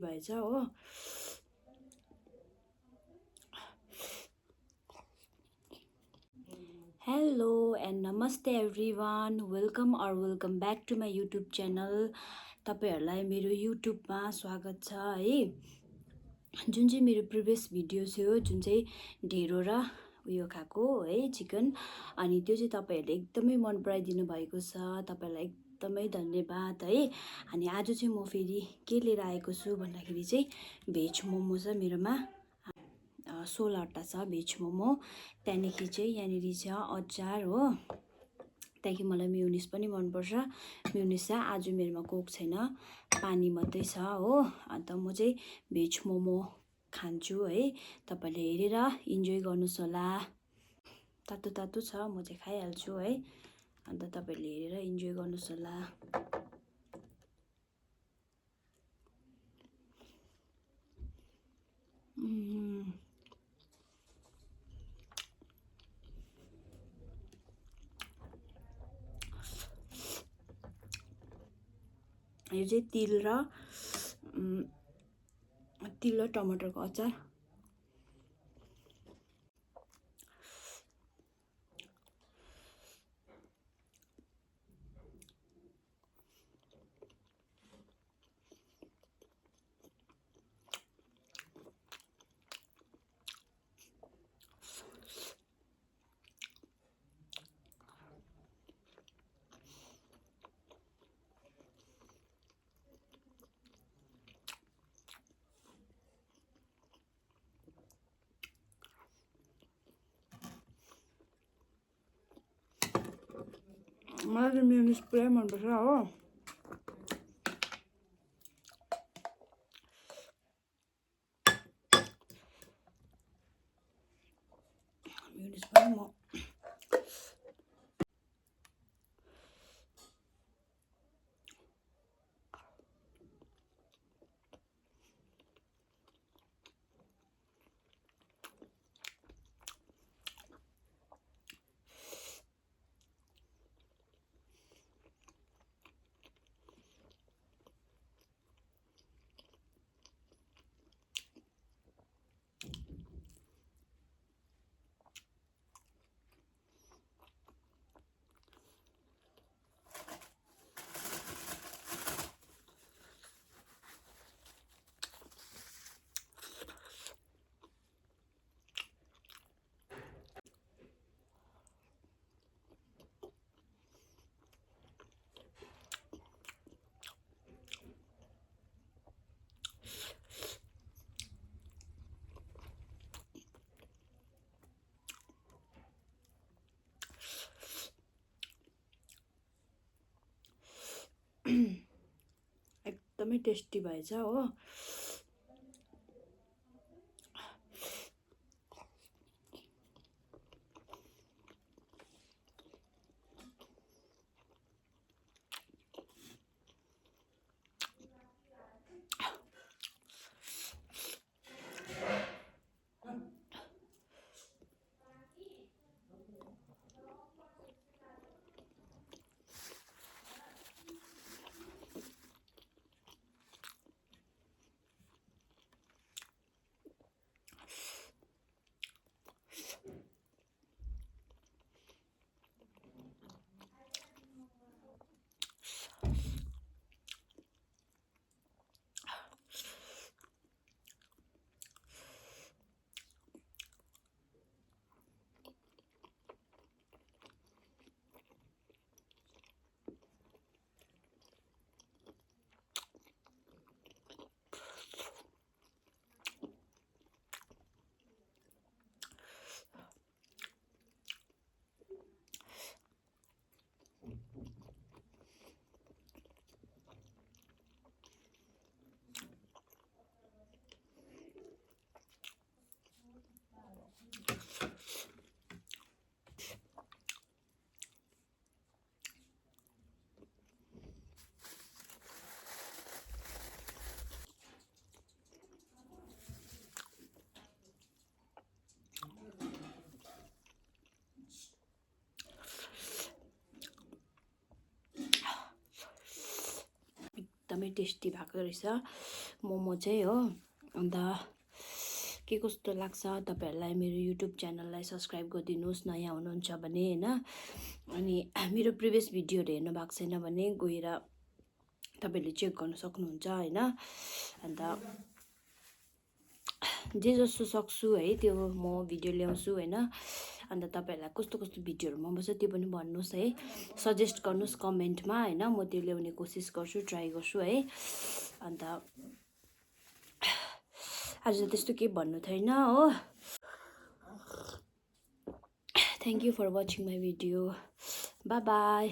भएछ हो। Hello and नमस्ते everyone, welcome back to my YouTube channel. तपाईँहरूलाई मेरो युट्युबमा स्वागत छ है। जुन चाहिँ मेरो प्रिभियस भिडियो थियो, जुन चाहिँ ढेँडो र उयो खाएको है चिकन, अनि त्यो चाहिँ तपाईँहरूले एकदमै मन पराइदिनु भएको छ। तपाईँहरूलाई एकदमै धन्यवाद है। अनि आज चाहिँ म फेरि के लिएर आएको छु भन्दाखेरि चाहिँ भेज मोमो छ मेरोमा। 16वटा छ भेज मोमो। त्यहाँदेखि चाहिँ यहाँनिर छ अचार हो। त्यहाँदेखि मलाई म्युनिस पनि मनपर्छ। म्युनिस छ, आज मेरोमा कोक छैन, पानी मात्रै छ हो। अन्त म चाहिँ भेज मोमो खान्छु है। तपाईँले हेरेर इन्जोय गर्नुहोस् होला। तातो तातो छ, म चाहिँ खाइहाल्छु है। अन्त तपाईँले हेरेर इन्जोय गर्नुहोस् होला। यो चाहिँ तिल र टमाटरको अचार। मलाई चाहिँ म्युनिस पुरै मनपर्छ हो। म्युनिस पनि म एकदमै टेस्टी भएछ हो। एकदमै टेस्टी भएको रहेछ मोमो चाहिँ हो। अन्त के कस्तो लाग्छ तपाईँहरूलाई मेरो युट्युब च्यानललाई सब्सक्राइब गरिदिनुहोस् नयाँ हुनुहुन्छ भने होइन। अनि मेरो प्रिभियस भिडियोहरू हेर्नु भएको छैन भने गएर तपाईँहरूले चेक गर्न सक्नुहुन्छ होइन। अन्त जे जस्तो सक्छु है त्यो म भिडियो ल्याउँछु होइन। अन्त तपाईँहरूलाई कस्तो कस्तो भिडियोहरू मनपर्छ त्यो पनि भन्नुहोस् है, सजेस्ट गर्नुहोस् कमेन्टमा होइन। म त्यो ल्याउने कोसिस गर्छु, ट्राई गर्छु है। अन्त आज त्यस्तो केही भन्नु छैन हो। Thank you for watching my video, bye by.